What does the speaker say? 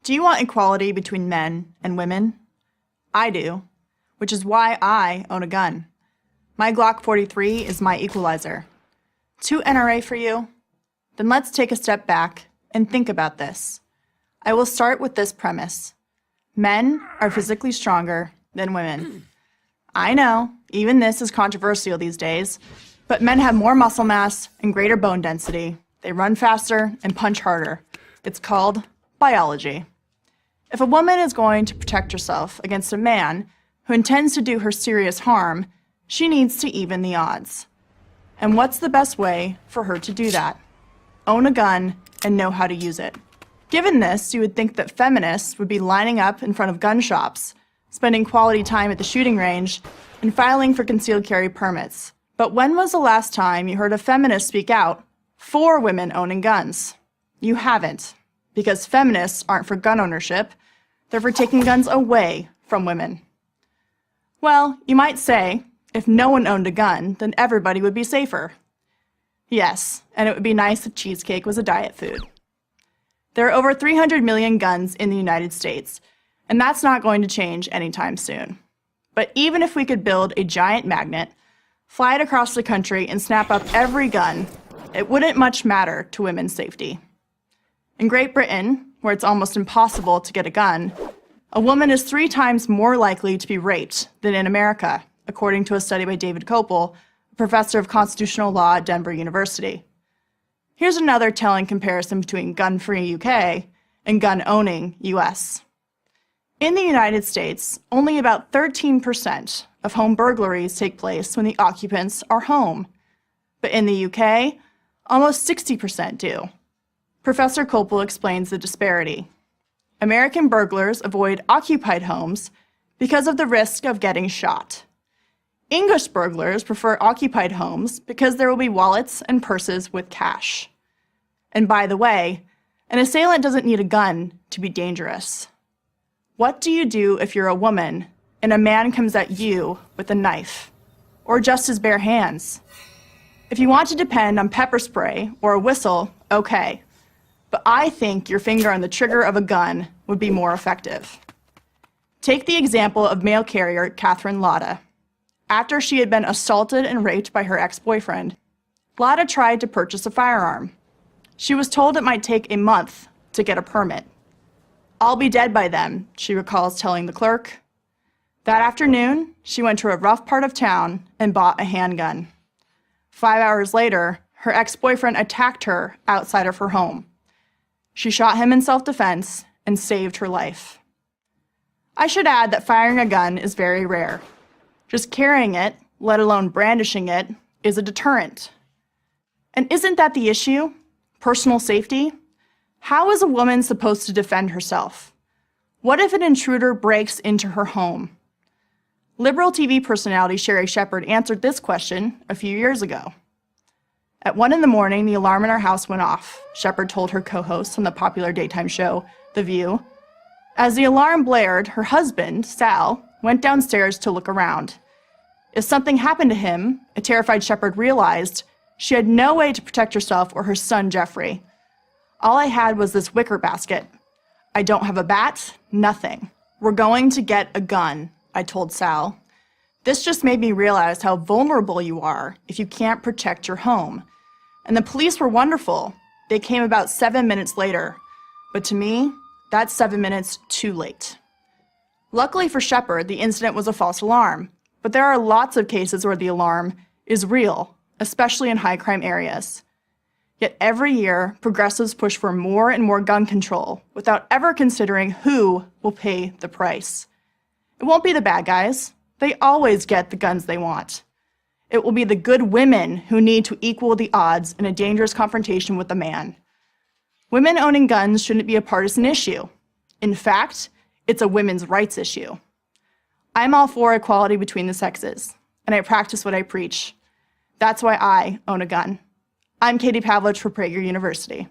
Do you want equality between men and women? I do, which is why I own a gun. My Glock 43 is my equalizer. Too NRA for you? Then let's take a step back and think about this. I will start with this premise. Men are physically stronger than women. I know, even this is controversial these days, but men have more muscle mass and greater bone density. They run faster and punch harder. It's called biology. If a woman is going to protect herself against a man who intends to do her serious harm, she needs to even the odds. And what's the best way for her to do that? Own a gun and know how to use it. Given this, you would think that feminists would be lining up in front of gun shops, spending quality time at the shooting range, and filing for concealed carry permits. But when was the last time you heard a feminist speak out for women owning guns? You haven't, because feminists aren't for gun ownership, they're for taking guns away from women. Well, you might say, if no one owned a gun, then everybody would be safer. Yes, and it would be nice if cheesecake was a diet food. There are over 300 million guns in the United States, and that's not going to change anytime soon. But even if we could build a giant magnet, fly it across the country, and snap up every gun, it wouldn't much matter to women's safety. In Great Britain, where it's almost impossible to get a gun, a woman is 3 times more likely to be raped than in America, according to a study by David Kopel, a professor of constitutional law at Denver University. Here's another telling comparison between gun-free UK and gun-owning US. In the United States, only about 13% of home burglaries take place when the occupants are home. But in the UK, almost 60% do. Professor Kopel explains the disparity. American burglars avoid occupied homes because of the risk of getting shot. English burglars prefer occupied homes because there will be wallets and purses with cash. And by the way, an assailant doesn't need a gun to be dangerous. What do you do if you're a woman and a man comes at you with a knife, or just his bare hands? If you want to depend on pepper spray or a whistle, okay. But I think your finger on the trigger of a gun would be more effective. Take the example of mail carrier Catherine Latta. After she had been assaulted and raped by her ex-boyfriend, Latta tried to purchase a firearm. She was told it might take a month to get a permit. "I'll be dead by then," she recalls telling the clerk. That afternoon, she went to a rough part of town and bought a handgun. 5 hours later, her ex-boyfriend attacked her outside of her home. She shot him in self-defense and saved her life. I should add that firing a gun is very rare. Just carrying it, let alone brandishing it, is a deterrent. And isn't that the issue? Personal safety? How is a woman supposed to defend herself? What if an intruder breaks into her home? Liberal TV personality Sherry Shepherd answered this question a few years ago. At 1 a.m, the alarm in our house went off, Shepherd told her co-host on the popular daytime show, The View. As the alarm blared, her husband, Sal, went downstairs to look around. If something happened to him, a terrified Shepherd realized she had no way to protect herself or her son, Jeffrey. "All I had was this wicker basket. I don't have a bat, nothing. We're going to get a gun," I told Sal. "This just made me realize how vulnerable you are if you can't protect your home. And the police were wonderful. They came about 7 minutes later. But to me, that's 7 minutes too late." Luckily for Shepherd, the incident was a false alarm. But there are lots of cases where the alarm is real, especially in high-crime areas. Yet every year, progressives push for more and more gun control without ever considering who will pay the price. It won't be the bad guys. They always get the guns they want. It will be the good women who need to equal the odds in a dangerous confrontation with a man. Women owning guns shouldn't be a partisan issue. In fact, it's a women's rights issue. I'm all for equality between the sexes, and I practice what I preach. That's why I own a gun. I'm Katie Pavlich for Prager University.